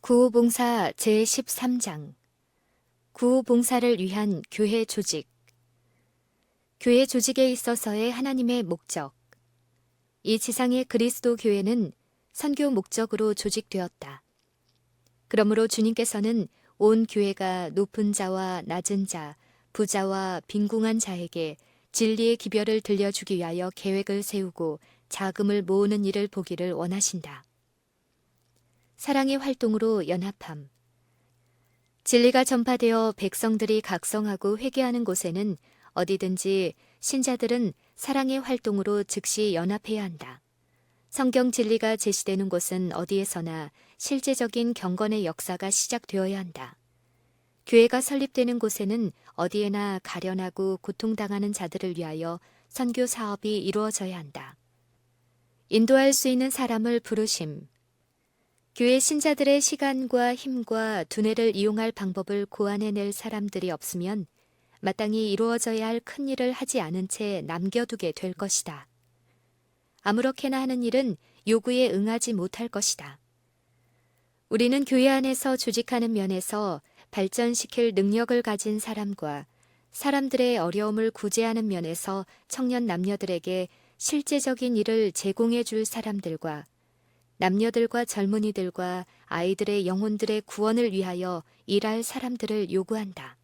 구호봉사 제13장 구호봉사를 위한 교회 조직. 교회 조직에 있어서의 하나님의 목적. 이 지상의 그리스도 교회는 선교 목적으로 조직되었다. 그러므로 주님께서는 온 교회가 높은 자와 낮은 자, 부자와 빈궁한 자에게 진리의 기별을 들려주기 위하여 계획을 세우고 자금을 모으는 일을 보기를 원하신다. 사랑의 활동으로 연합함. 진리가 전파되어 백성들이 각성하고 회개하는 곳에는 어디든지 신자들은 사랑의 활동으로 즉시 연합해야 한다. 성경 진리가 제시되는 곳은 어디에서나 실제적인 경건의 역사가 시작되어야 한다. 교회가 설립되는 곳에는 어디에나 가련하고 고통당하는 자들을 위하여 선교 사업이 이루어져야 한다. 인도할 수 있는 사람을 부르심. 교회 신자들의 시간과 힘과 두뇌를 이용할 방법을 고안해낼 사람들이 없으면 마땅히 이루어져야 할 큰 일을 하지 않은 채 남겨두게 될 것이다. 아무렇게나 하는 일은 요구에 응하지 못할 것이다. 우리는 교회 안에서 조직하는 면에서 발전시킬 능력을 가진 사람과 사람들의 어려움을 구제하는 면에서 청년 남녀들에게 실제적인 일을 제공해 줄 사람들과 남녀들과 젊은이들과 아이들의 영혼들의 구원을 위하여 일할 사람들을 요구한다.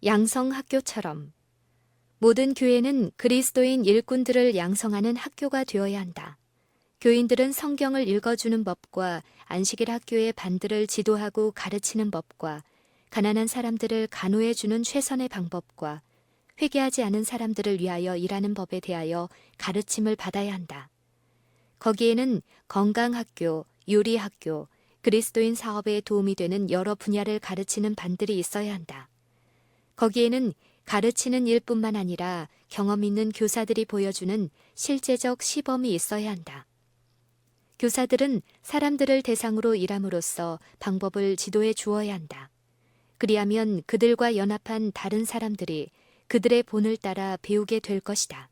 양성학교처럼 모든 교회는 그리스도인 일꾼들을 양성하는 학교가 되어야 한다. 교인들은 성경을 읽어주는 법과 안식일 학교의 반들을 지도하고 가르치는 법과 가난한 사람들을 간호해주는 최선의 방법과 회개하지 않은 사람들을 위하여 일하는 법에 대하여 가르침을 받아야 한다. 거기에는 건강학교, 요리학교, 그리스도인 사업에 도움이 되는 여러 분야를 가르치는 반들이 있어야 한다. 거기에는 가르치는 일뿐만 아니라 경험 있는 교사들이 보여주는 실제적 시범이 있어야 한다. 교사들은 사람들을 대상으로 일함으로써 방법을 지도해 주어야 한다. 그리하면 그들과 연합한 다른 사람들이 그들의 본을 따라 배우게 될 것이다.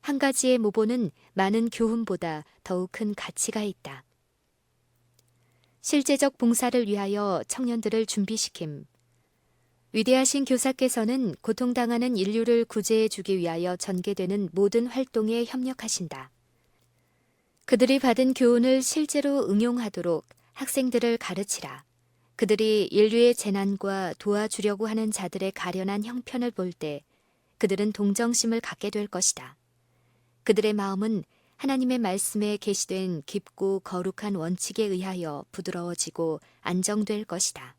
한 가지의 모본은 많은 교훈보다 더욱 큰 가치가 있다. 실제적 봉사를 위하여 청년들을 준비시킴. 위대하신 교사께서는 고통당하는 인류를 구제해 주기 위하여 전개되는 모든 활동에 협력하신다. 그들이 받은 교훈을 실제로 응용하도록 학생들을 가르치라. 그들이 인류의 재난과 도와주려고 하는 자들의 가련한 형편을 볼 때 그들은 동정심을 갖게 될 것이다. 그들의 마음은 하나님의 말씀에 계시된 깊고 거룩한 원칙에 의하여 부드러워지고 안정될 것이다.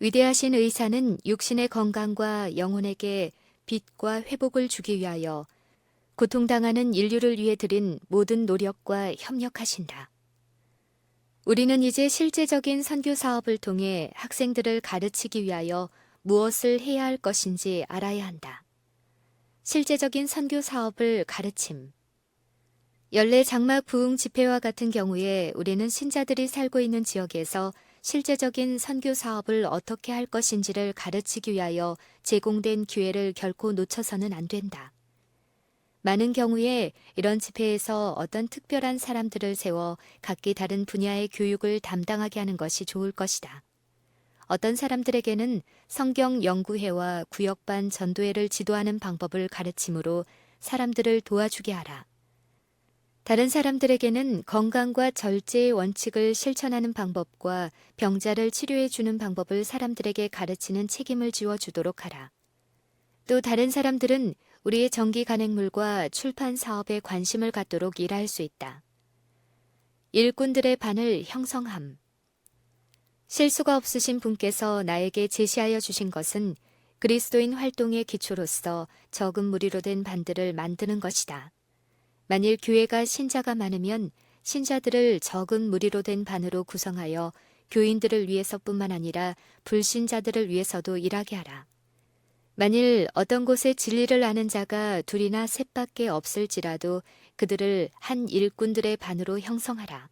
위대하신 의사는 육신의 건강과 영혼에게 빛과 회복을 주기 위하여 고통당하는 인류를 위해 드린 모든 노력과 협력하신다. 우리는 이제 실제적인 선교 사업을 통해 학생들을 가르치기 위하여 무엇을 해야 할 것인지 알아야 한다. 실제적인 선교 사업을 가르침. 연례 장막 부흥 집회와 같은 경우에 우리는 신자들이 살고 있는 지역에서 실제적인 선교 사업을 어떻게 할 것인지를 가르치기 위하여 제공된 기회를 결코 놓쳐서는 안 된다. 많은 경우에 이런 집회에서 어떤 특별한 사람들을 세워 각기 다른 분야의 교육을 담당하게 하는 것이 좋을 것이다. 어떤 사람들에게는 성경 연구회와 구역반 전도회를 지도하는 방법을 가르침으로 사람들을 도와주게 하라. 다른 사람들에게는 건강과 절제의 원칙을 실천하는 방법과 병자를 치료해 주는 방법을 사람들에게 가르치는 책임을 지워주도록 하라. 또 다른 사람들은 우리의 전기 간행물과 출판 사업에 관심을 갖도록 일할 수 있다. 일꾼들의 반을 형성함. 실수가 없으신 분께서 나에게 제시하여 주신 것은 그리스도인 활동의 기초로서 적은 무리로 된 반들을 만드는 것이다. 만일 교회가 신자가 많으면 신자들을 적은 무리로 된 반으로 구성하여 교인들을 위해서뿐만 아니라 불신자들을 위해서도 일하게 하라. 만일 어떤 곳에 진리를 아는 자가 둘이나 셋밖에 없을지라도 그들을 한 일꾼들의 반으로 형성하라.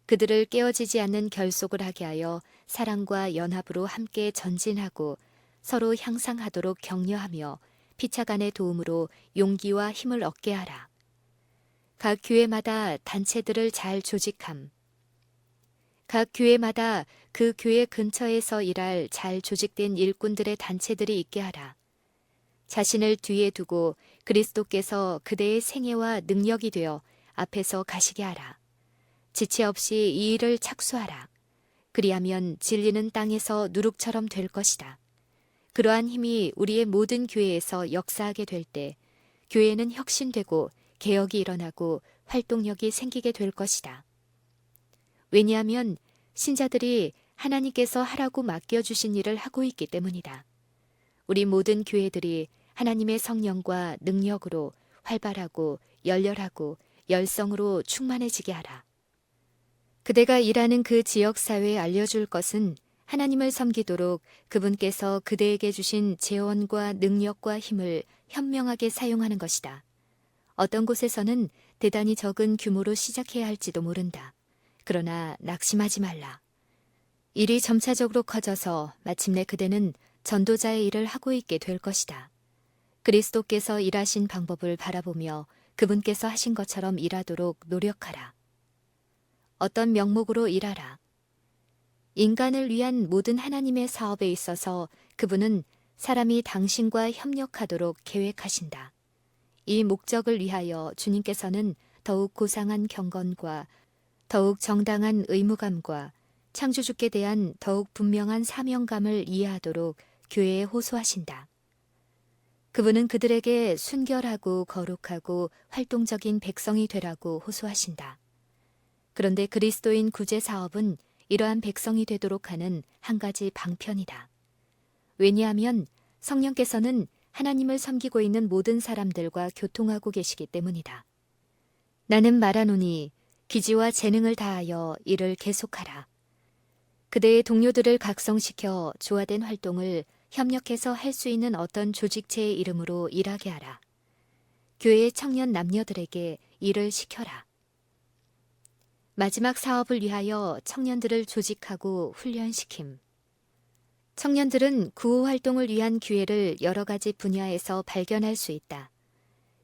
그들을 깨어지지 않는 결속을 하게 하여 사랑과 연합으로 함께 전진하고 서로 향상하도록 격려하며 피차간의 도움으로 용기와 힘을 얻게 하라. 각 교회마다 단체들을 잘 조직함. 각 교회마다 그 교회 근처에서 일할 잘 조직된 일꾼들의 단체들이 있게 하라. 자신을 뒤에 두고 그리스도께서 그대의 생애와 능력이 되어 앞에서 가시게 하라. 지체 없이 이 일을 착수하라. 그리하면 진리는 땅에서 누룩처럼 될 것이다. 그러한 힘이 우리의 모든 교회에서 역사하게 될 때 교회는 혁신되고 개혁이 일어나고 활동력이 생기게 될 것이다. 왜냐하면 신자들이 하나님께서 하라고 맡겨주신 일을 하고 있기 때문이다. 우리 모든 교회들이 하나님의 성령과 능력으로 활발하고 열렬하고 열성으로 충만해지게 하라. 그대가 일하는 그 지역사회에 알려줄 것은 하나님을 섬기도록 그분께서 그대에게 주신 재원과 능력과 힘을 현명하게 사용하는 것이다. 어떤 곳에서는 대단히 적은 규모로 시작해야 할지도 모른다. 그러나 낙심하지 말라. 일이 점차적으로 커져서 마침내 그대는 전도자의 일을 하고 있게 될 것이다. 그리스도께서 일하신 방법을 바라보며 그분께서 하신 것처럼 일하도록 노력하라. 어떤 명목으로 일하라. 인간을 위한 모든 하나님의 사업에 있어서 그분은 사람이 당신과 협력하도록 계획하신다. 이 목적을 위하여 주님께서는 더욱 고상한 경건과 더욱 정당한 의무감과 창조주께 대한 더욱 분명한 사명감을 이해하도록 교회에 호소하신다. 그분은 그들에게 순결하고 거룩하고 활동적인 백성이 되라고 호소하신다. 그런데 그리스도인 구제 사업은 이러한 백성이 되도록 하는 한 가지 방편이다. 왜냐하면 성령께서는 하나님을 섬기고 있는 모든 사람들과 교통하고 계시기 때문이다. 나는 말하노니 기지와 재능을 다하여 일을 계속하라. 그대의 동료들을 각성시켜 조화된 활동을 협력해서 할 수 있는 어떤 조직체의 이름으로 일하게 하라. 교회의 청년 남녀들에게 일을 시켜라. 마지막 사업을 위하여 청년들을 조직하고 훈련시킴. 청년들은 구호 활동을 위한 기회를 여러 가지 분야에서 발견할 수 있다.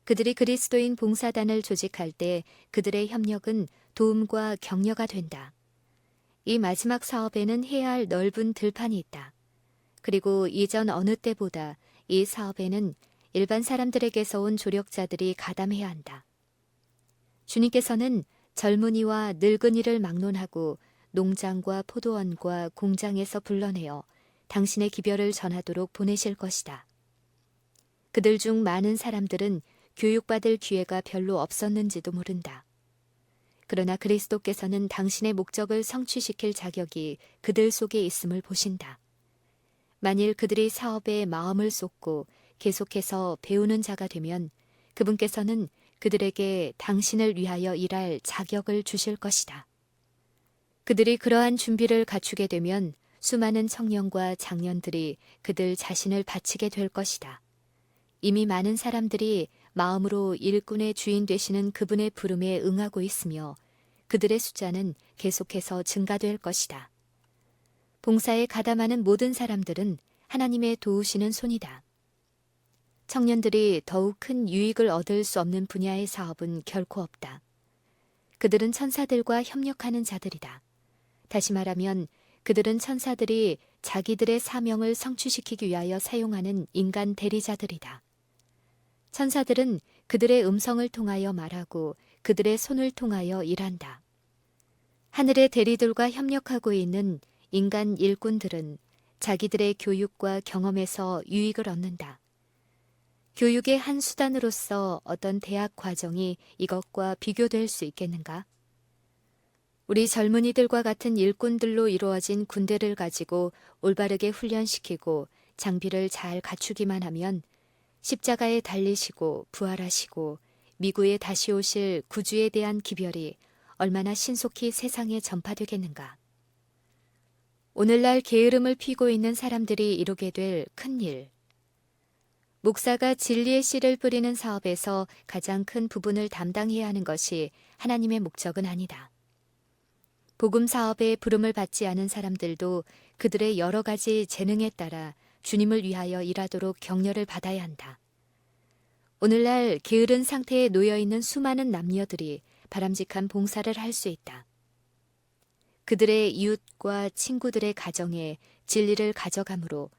그들이 그리스도인 봉사단을 조직할 때 그들의 협력은 도움과 격려가 된다. 이 마지막 사업에는 해야 할 넓은 들판이 있다. 그리고 이전 어느 때보다 이 사업에는 일반 사람들에게서 온 조력자들이 가담해야 한다. 주님께서는 젊은이와 늙은이를 막론하고 농장과 포도원과 공장에서 불러내어 당신의 기별을 전하도록 보내실 것이다. 그들 중 많은 사람들은 교육받을 기회가 별로 없었는지도 모른다. 그러나 그리스도께서는 당신의 목적을 성취시킬 자격이 그들 속에 있음을 보신다. 만일 그들이 사업에 마음을 쏟고 계속해서 배우는 자가 되면 그분께서는 그들에게 당신을 위하여 일할 자격을 주실 것이다. 그들이 그러한 준비를 갖추게 되면 수많은 청년과 장년들이 그들 자신을 바치게 될 것이다. 이미 많은 사람들이 마음으로 일꾼의 주인 되시는 그분의 부름에 응하고 있으며 그들의 숫자는 계속해서 증가될 것이다. 봉사에 가담하는 모든 사람들은 하나님의 도우시는 손이다. 청년들이 더욱 큰 유익을 얻을 수 없는 분야의 사업은 결코 없다. 그들은 천사들과 협력하는 자들이다. 다시 말하면 그들은 천사들이 자기들의 사명을 성취시키기 위하여 사용하는 인간 대리자들이다. 천사들은 그들의 음성을 통하여 말하고 그들의 손을 통하여 일한다. 하늘의 대리들과 협력하고 있는 인간 일꾼들은 자기들의 교육과 경험에서 유익을 얻는다. 교육의 한 수단으로서 어떤 대학 과정이 이것과 비교될 수 있겠는가? 우리 젊은이들과 같은 일꾼들로 이루어진 군대를 가지고 올바르게 훈련시키고 장비를 잘 갖추기만 하면 십자가에 달리시고 부활하시고 미구에 다시 오실 구주에 대한 기별이 얼마나 신속히 세상에 전파되겠는가? 오늘날 게으름을 피고 있는 사람들이 이루게 될 큰일. 목사가 진리의 씨를 뿌리는 사업에서 가장 큰 부분을 담당해야 하는 것이 하나님의 목적은 아니다. 복음 사업에 부름을 받지 않은 사람들도 그들의 여러 가지 재능에 따라 주님을 위하여 일하도록 격려를 받아야 한다. 오늘날 게으른 상태에 놓여 있는 수많은 남녀들이 바람직한 봉사를 할 수 있다. 그들의 이웃과 친구들의 가정에 진리를 가져가므로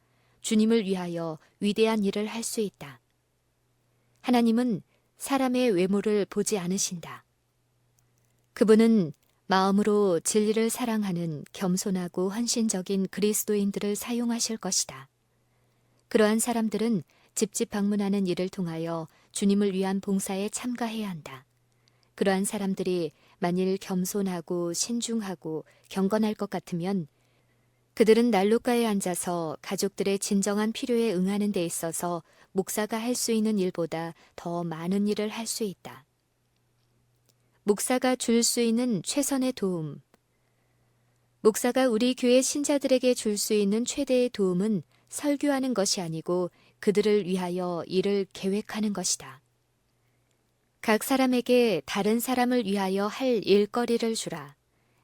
주님을 위하여 위대한 일을 할 수 있다. 하나님은 사람의 외모를 보지 않으신다. 그분은 마음으로 진리를 사랑하는 겸손하고 헌신적인 그리스도인들을 사용하실 것이다. 그러한 사람들은 집집 방문하는 일을 통하여 주님을 위한 봉사에 참가해야 한다. 그러한 사람들이 만일 겸손하고 신중하고 경건할 것 같으면 그들은 난로가에 앉아서 가족들의 진정한 필요에 응하는 데 있어서 목사가 할 수 있는 일보다 더 많은 일을 할 수 있다. 목사가 줄 수 있는 최선의 도움. 목사가 우리 교회 신자들에게 줄 수 있는 최대의 도움은 설교하는 것이 아니고 그들을 위하여 일을 계획하는 것이다. 각 사람에게 다른 사람을 위하여 할 일거리를 주라.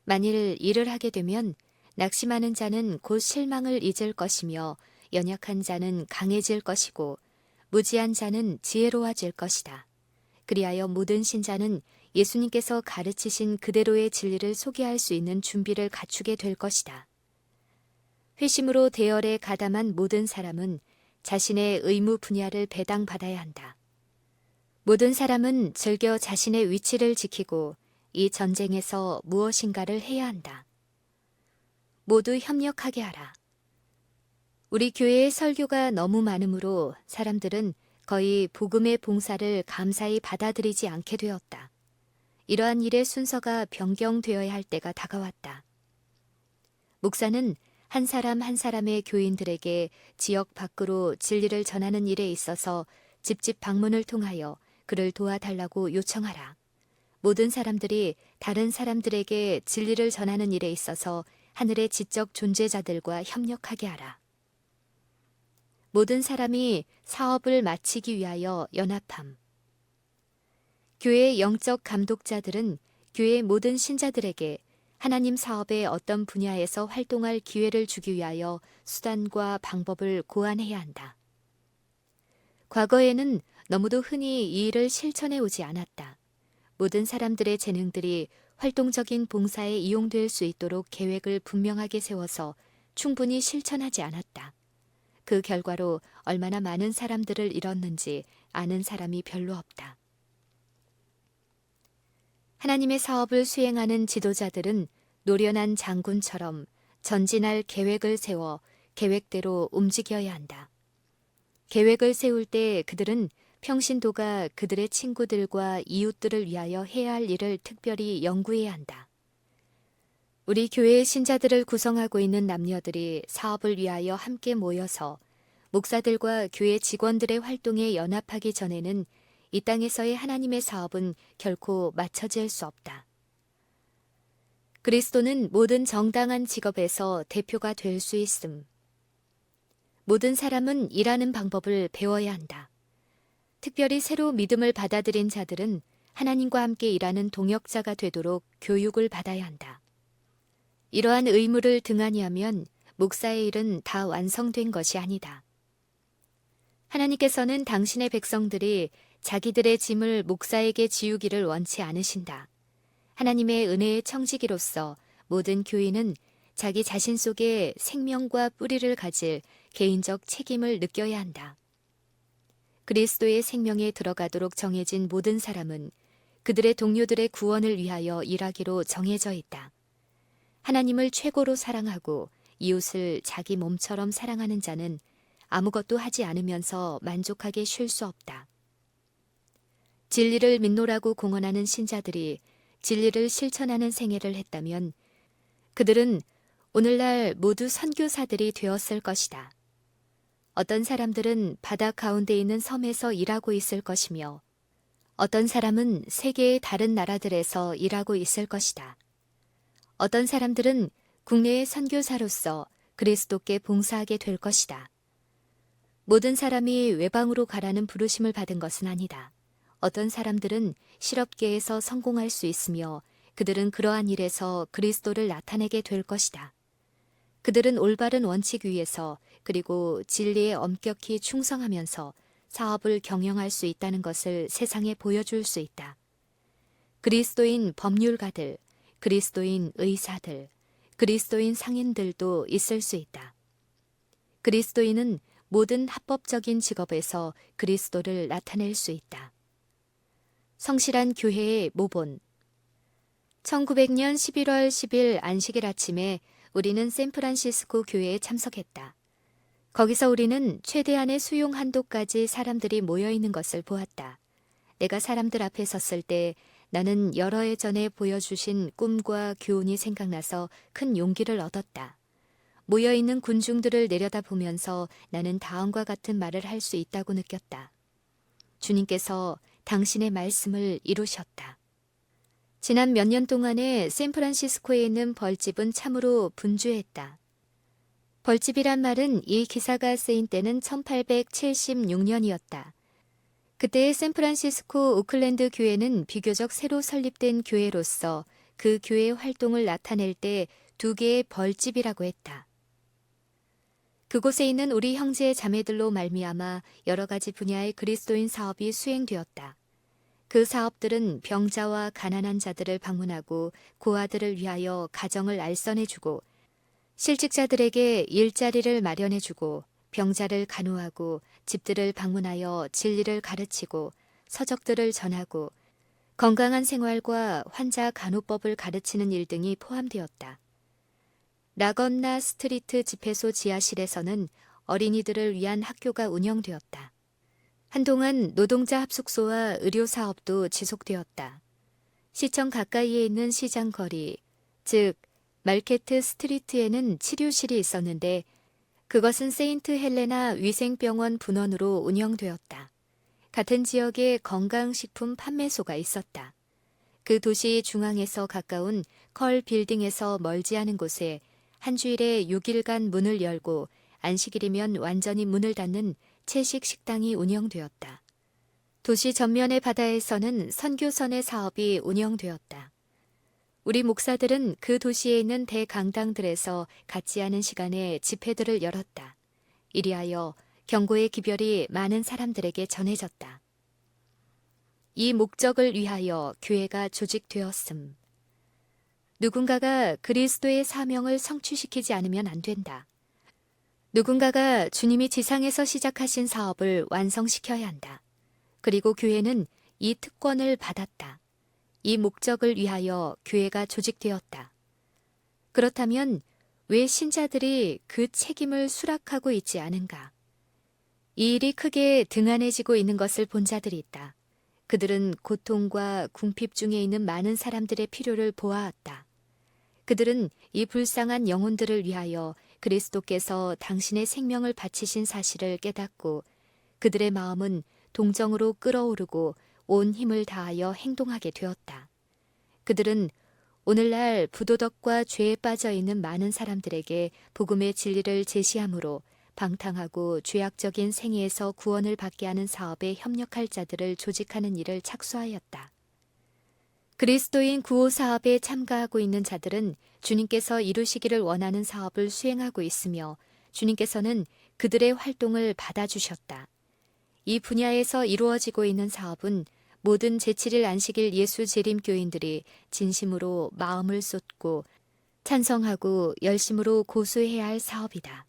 만일 일을 하게 되면 낙심하는 자는 곧 실망을 잊을 것이며 연약한 자는 강해질 것이고 무지한 자는 지혜로워질 것이다. 그리하여 모든 신자는 예수님께서 가르치신 그대로의 진리를 소개할 수 있는 준비를 갖추게 될 것이다. 회심으로 대열에 가담한 모든 사람은 자신의 의무 분야를 배당받아야 한다. 모든 사람은 즐겨 자신의 위치를 지키고 이 전쟁에서 무엇인가를 해야 한다. 모두 협력하게 하라. 우리 교회의 설교가 너무 많으므로 사람들은 거의 복음의 봉사를 감사히 받아들이지 않게 되었다. 이러한 일의 순서가 변경되어야 할 때가 다가왔다. 목사는 한 사람 한 사람의 교인들에게 지역 밖으로 진리를 전하는 일에 있어서 집집 방문을 통하여 그를 도와달라고 요청하라. 모든 사람들이 다른 사람들에게 진리를 전하는 일에 있어서 하늘의 지적 존재자들과 협력하게 하라. 모든 사람이 사업을 마치기 위하여 연합함. 교회의 영적 감독자들은 교회의 모든 신자들에게 하나님 사업의 어떤 분야에서 활동할 기회를 주기 위하여 수단과 방법을 고안해야 한다. 과거에는 너무도 흔히 이 일을 실천해 오지 않았다. 모든 사람들의 재능들이 활동적인 봉사에 이용될 수 있도록 계획을 분명하게 세워서 충분히 실천하지 않았다. 그 결과로 얼마나 많은 사람들을 잃었는지 아는 사람이 별로 없다. 하나님의 사업을 수행하는 지도자들은 노련한 장군처럼 전진할 계획을 세워 계획대로 움직여야 한다. 계획을 세울 때 그들은 평신도가 그들의 친구들과 이웃들을 위하여 해야 할 일을 특별히 연구해야 한다. 우리 교회의 신자들을 구성하고 있는 남녀들이 사업을 위하여 함께 모여서 목사들과 교회 직원들의 활동에 연합하기 전에는 이 땅에서의 하나님의 사업은 결코 맞춰질 수 없다. 그리스도는 모든 정당한 직업에서 대표가 될 수 있음. 모든 사람은 일하는 방법을 배워야 한다. 특별히 새로 믿음을 받아들인 자들은 하나님과 함께 일하는 동역자가 되도록 교육을 받아야 한다. 이러한 의무를 등한히 하면 목사의 일은 다 완성된 것이 아니다. 하나님께서는 당신의 백성들이 자기들의 짐을 목사에게 지우기를 원치 않으신다. 하나님의 은혜의 청지기로서 모든 교인은 자기 자신 속에 생명과 뿌리를 가질 개인적 책임을 느껴야 한다. 그리스도의 생명에 들어가도록 정해진 모든 사람은 그들의 동료들의 구원을 위하여 일하기로 정해져 있다. 하나님을 최고로 사랑하고 이웃을 자기 몸처럼 사랑하는 자는 아무것도 하지 않으면서 만족하게 쉴 수 없다. 진리를 믿노라고 공언하는 신자들이 진리를 실천하는 생애를 했다면 그들은 오늘날 모두 선교사들이 되었을 것이다. 어떤 사람들은 바다 가운데 있는 섬에서 일하고 있을 것이며 어떤 사람은 세계의 다른 나라들에서 일하고 있을 것이다. 어떤 사람들은 국내의 선교사로서 그리스도께 봉사하게 될 것이다. 모든 사람이 외방으로 가라는 부르심을 받은 것은 아니다. 어떤 사람들은 실업계에서 성공할 수 있으며 그들은 그러한 일에서 그리스도를 나타내게 될 것이다. 그들은 올바른 원칙 위에서 그리고 진리에 엄격히 충성하면서 사업을 경영할 수 있다는 것을 세상에 보여줄 수 있다. 그리스도인 법률가들, 그리스도인 의사들, 그리스도인 상인들도 있을 수 있다. 그리스도인은 모든 합법적인 직업에서 그리스도를 나타낼 수 있다. 성실한 교회의 모본. 1900년 11월 10일 안식일 아침에 우리는 샌프란시스코 교회에 참석했다. 거기서 우리는 최대한의 수용 한도까지 사람들이 모여 있는 것을 보았다. 내가 사람들 앞에 섰을 때 나는 여러 해 전에 보여주신 꿈과 교훈이 생각나서 큰 용기를 얻었다. 모여있는 군중들을 내려다보면서 나는 다음과 같은 말을 할 수 있다고 느꼈다. 주님께서 당신의 말씀을 이루셨다. 지난 몇 년 동안에 샌프란시스코에 있는 벌집은 참으로 분주했다. 벌집이란 말은 이 기사가 쓰인 때는 1876년이었다. 그때의 샌프란시스코 오클랜드 교회는 비교적 새로 설립된 교회로서 그 교회의 활동을 나타낼 때 2개의 벌집이라고 했다. 그곳에 있는 우리 형제 자매들로 말미암아 여러 가지 분야의 그리스도인 사업이 수행되었다. 그 사업들은 병자와 가난한 자들을 방문하고 고아들을 위하여 가정을 알선해주고 실직자들에게 일자리를 마련해주고 병자를 간호하고 집들을 방문하여 진리를 가르치고 서적들을 전하고 건강한 생활과 환자 간호법을 가르치는 일 등이 포함되었다. 라건나 스트리트 집회소 지하실에서는 어린이들을 위한 학교가 운영되었다. 한동안 노동자 합숙소와 의료사업도 지속되었다. 시청 가까이에 있는 시장 거리, 즉 말케트 스트리트에는 치료실이 있었는데 그것은 세인트 헬레나 위생병원 분원으로 운영되었다. 같은 지역에 건강식품 판매소가 있었다. 그 도시 중앙에서 가까운 컬 빌딩에서 멀지 않은 곳에 한 주일에 6일간 문을 열고 안식일이면 완전히 문을 닫는 채식 식당이 운영되었다. 도시 전면의 바다에서는 선교선의 사업이 운영되었다. 우리 목사들은 그 도시에 있는 대강당들에서 같지 않은 시간에 집회들을 열었다. 이리하여 경고의 기별이 많은 사람들에게 전해졌다. 이 목적을 위하여 교회가 조직되었음. 누군가가 그리스도의 사명을 성취시키지 않으면 안 된다. 누군가가 주님이 지상에서 시작하신 사업을 완성시켜야 한다. 그리고 교회는 이 특권을 받았다. 이 목적을 위하여 교회가 조직되었다. 그렇다면 왜 신자들이 그 책임을 수락하고 있지 않은가? 이 일이 크게 등한해지고 있는 것을 본 자들이 있다. 그들은 고통과 궁핍 중에 있는 많은 사람들의 필요를 보아왔다. 그들은 이 불쌍한 영혼들을 위하여 그리스도께서 당신의 생명을 바치신 사실을 깨닫고 그들의 마음은 동정으로 끓어오르고 온 힘을 다하여 행동하게 되었다. 그들은 오늘날 부도덕과 죄에 빠져 있는 많은 사람들에게 복음의 진리를 제시함으로 방탕하고 죄악적인 생애에서 구원을 받게 하는 사업에 협력할 자들을 조직하는 일을 착수하였다. 그리스도인 구호 사업에 참가하고 있는 자들은 주님께서 이루시기를 원하는 사업을 수행하고 있으며 주님께서는 그들의 활동을 받아주셨다. 이 분야에서 이루어지고 있는 사업은 모든 제7일 안식일 예수 재림 교인들이 진심으로 마음을 쏟고 찬성하고 열심으로 고수해야 할 사업이다.